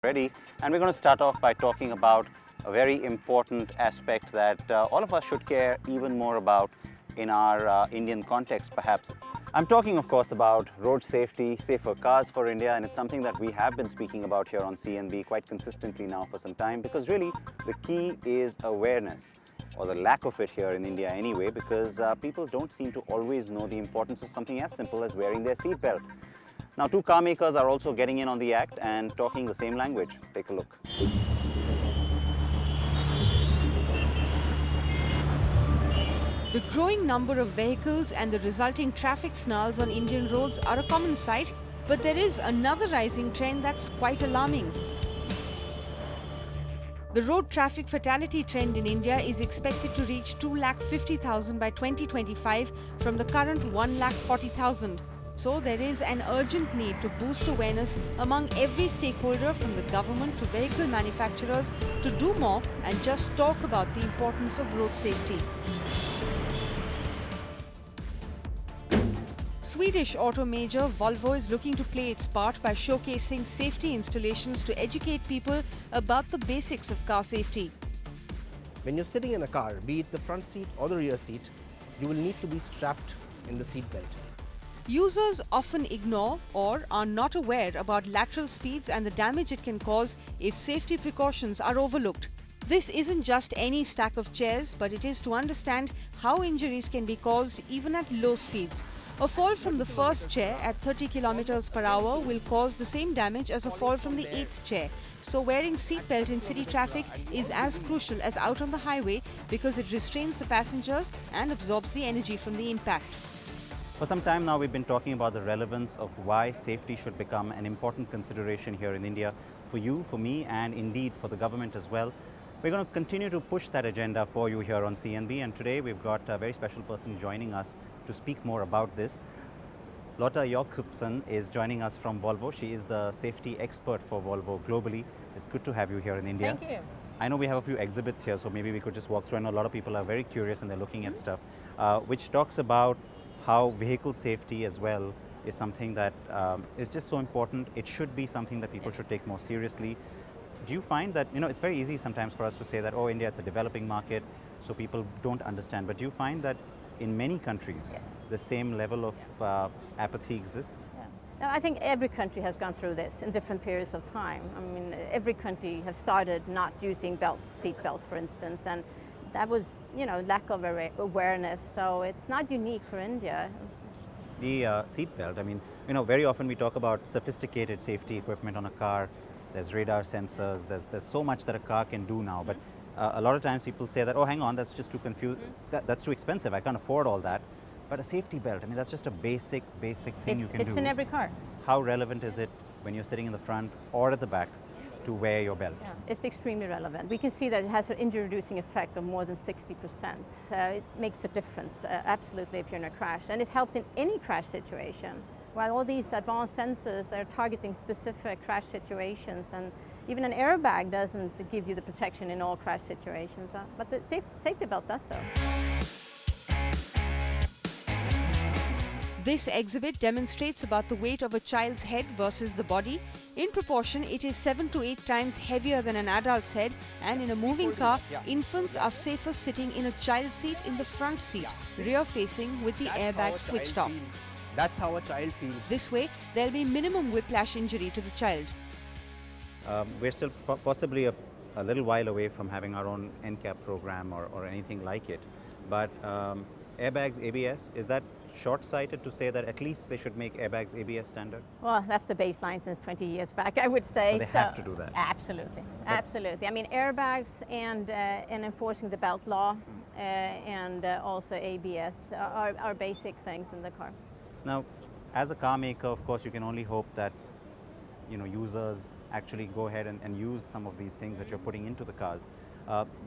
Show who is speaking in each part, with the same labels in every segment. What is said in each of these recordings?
Speaker 1: Reddy, and we're going to start off by talking about a very important aspect that all of us should care even more about in our Indian context, perhaps. I'm talking, of course, about road safety, safer cars for India, and it's something that we have been speaking about here on CNB quite consistently now for some time, because really the key is awareness, or the lack of it here in India anyway, because people don't seem to always know the importance of something as simple as wearing their seatbelt. Now, two car makers are also getting in on the act and talking the same language. Take a look.
Speaker 2: The growing number of vehicles and the resulting traffic snarls on Indian roads are a common sight, but there is another rising trend that's quite alarming. The road traffic fatality trend in India is expected to reach 250,000 by 2025 from the current 140,000. So there is an urgent need to boost awareness among every stakeholder, from the government to vehicle manufacturers, to do more and just talk about the importance of road safety. Swedish auto major Volvo is looking to play its part by showcasing safety installations to educate people about the basics of car safety.
Speaker 3: When you're sitting in a car, be it the front seat or the rear seat, you will need to be strapped in the seat belt.
Speaker 2: Users often ignore or are not aware about lateral speeds and the damage it can cause if safety precautions are overlooked. This isn't just any stack of chairs, but it is to understand how injuries can be caused even at low speeds. A fall from the first chair at 30 km per hour will cause the same damage as a fall from the 8th chair. So wearing seatbelt in city traffic is as crucial as out on the highway, because it restrains the passengers and absorbs the energy from the impact.
Speaker 1: For some time now, we've been talking about the relevance of why safety should become an important consideration here in India, for you, for me, and indeed for the government as well. We're going to continue to push that agenda for you here on CNB, and today we've got a very special person joining us to speak more about this. Lotta Jakobsen is joining us from Volvo. She is the safety expert for Volvo globally. It's good to have you here in India.
Speaker 4: Thank you.
Speaker 1: I know we have a few exhibits here, so maybe we could just walk through. I know a lot of people are very curious and they're looking at stuff, which talks about how vehicle safety as well is something that is just so important. It should be something that people should take more seriously. Do you find that, it's very easy sometimes for us to say that, oh, India, it's a developing market, so people don't understand. But do you find that in many countries, the same level of apathy exists?
Speaker 4: Yeah. Now, I think every country has gone through this in different periods of time. I mean, every country has started not using seat belts, for instance, and that was, lack of awareness. So it's not unique for India.
Speaker 1: The seat belt, I mean, very often we talk about sophisticated safety equipment on a car. There's radar sensors, there's so much that a car can do now, but a lot of times people say that, oh, hang on, that's just too that's too expensive, I can't afford all that. But a safety belt, I mean, that's just a basic thing you can do.
Speaker 4: It's in every car.
Speaker 1: How relevant is it when you're sitting in the front or at the back to wear your belt?
Speaker 4: Yeah, it's extremely relevant. We can see that it has an injury-reducing effect of more than 60%. It makes a difference, absolutely, if you're in a crash, and it helps in any crash situation. While all these advanced sensors are targeting specific crash situations, and even an airbag doesn't give you the protection in all crash situations, but the safety belt does so.
Speaker 2: This exhibit demonstrates about the weight of a child's head versus the body. In proportion, it is 7 to 8 times heavier than an adult's head, and in a moving car, infants are safer sitting in a child seat in the front seat, rear facing, with the airbag switched off.
Speaker 3: That's how a child feels.
Speaker 2: This way, there will be minimum whiplash injury to the child.
Speaker 1: We're still possibly a little while away from having our own NCAP program or anything like it. But airbags, ABS, is that short-sighted to say that at least they should make airbags ABS standard?
Speaker 4: Well, that's the baseline since 20 years back, I would say.
Speaker 1: So they have to do that?
Speaker 4: Absolutely, absolutely. I mean, airbags and enforcing the belt law and also ABS are basic things in the car.
Speaker 1: Now, as a car maker, of course, you can only hope that users actually go ahead and use some of these things that you're putting into the cars.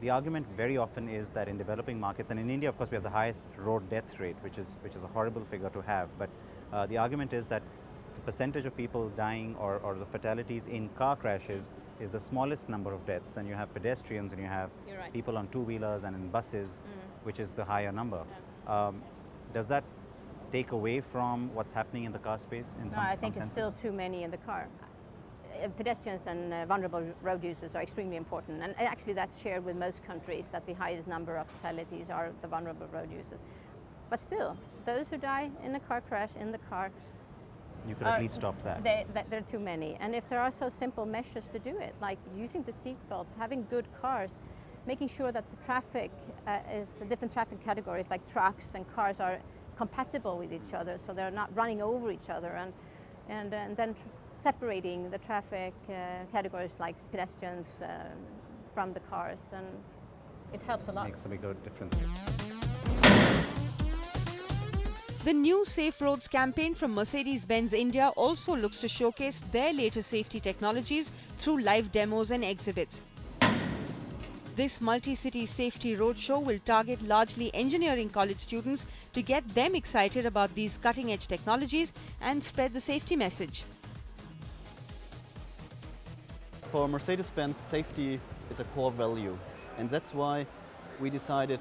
Speaker 1: The argument very often is that in developing markets, and in India, of course, we have the highest road death rate, which is a horrible figure to have. But the argument is that the percentage of people dying or the fatalities in car crashes is the smallest number of deaths. And you have pedestrians and you have people on two-wheelers and in buses, which is the higher number. Does that take away from what's happening in the car space in some
Speaker 4: No, I think it's
Speaker 1: senses?
Speaker 4: still too many in the car. pedestrians and vulnerable road users are extremely important, and actually that's shared with most countries, that the highest number of fatalities are the vulnerable road users. But still, those who die in a car crash in the car,
Speaker 1: You could at least stop that.
Speaker 4: there are too many. And if there are so simple measures to do it, like using the seatbelt, having good cars, making sure that the traffic is different traffic categories like trucks and cars are compatible with each other, so they're not running over each other, and then separating the traffic categories like pedestrians from the cars, and it helps a lot.
Speaker 1: Makes a bigger difference.
Speaker 2: The new Safe Roads campaign from Mercedes-Benz India also looks to showcase their latest safety technologies through live demos and exhibits. This multi-city safety roadshow will target largely engineering college students to get them excited about these cutting-edge technologies and spread the safety message.
Speaker 5: For Mercedes-Benz, safety is a core value, and that's why we decided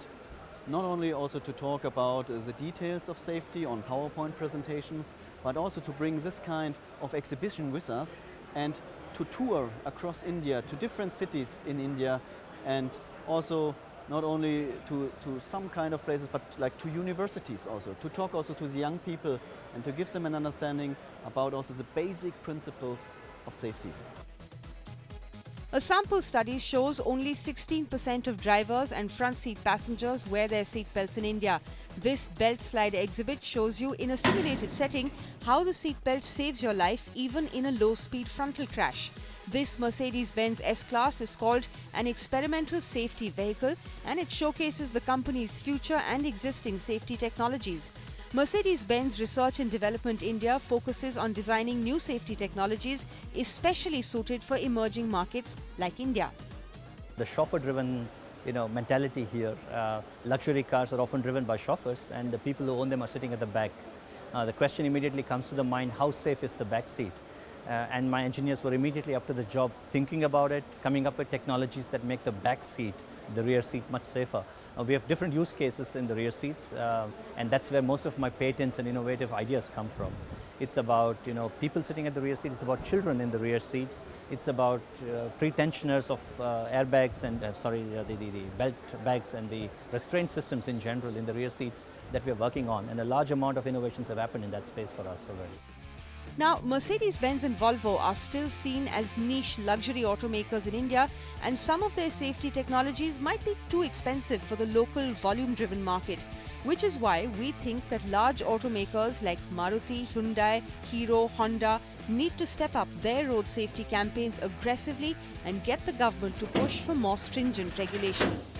Speaker 5: not only also to talk about the details of safety on PowerPoint presentations, but also to bring this kind of exhibition with us and to tour across India to different cities in India, and also not only to some kind of places, but like to universities also, to talk also to the young people and to give them an understanding about also the basic principles of safety.
Speaker 2: A sample study shows only 16% of drivers and front seat passengers wear their seatbelts in India. This belt slide exhibit shows you in a simulated setting how the seatbelt saves your life even in a low-speed frontal crash. This Mercedes-Benz S-Class is called an experimental safety vehicle, and it showcases the company's future and existing safety technologies. Mercedes-Benz Research and Development India focuses on designing new safety technologies especially suited for emerging markets like India.
Speaker 6: The chauffeur-driven, mentality here. Luxury cars are often driven by chauffeurs, and the people who own them are sitting at the back. The question immediately comes to the mind: how safe is the back seat? And my engineers were immediately up to the job, thinking about it, coming up with technologies that make the back seat, the rear seat, much safer. We have different use cases in the rear seats, and that's where most of my patents and innovative ideas come from. It's about people sitting at the rear seat. It's about children in the rear seat. It's about pre-tensioners of airbags and the belt bags and the restraint systems in general in the rear seats that we are working on. And a large amount of innovations have happened in that space for us already.
Speaker 2: Now, Mercedes-Benz and Volvo are still seen as niche luxury automakers in India, and some of their safety technologies might be too expensive for the local volume-driven market, which is why we think that large automakers like Maruti, Hyundai, Hero, Honda need to step up their road safety campaigns aggressively and get the government to push for more stringent regulations.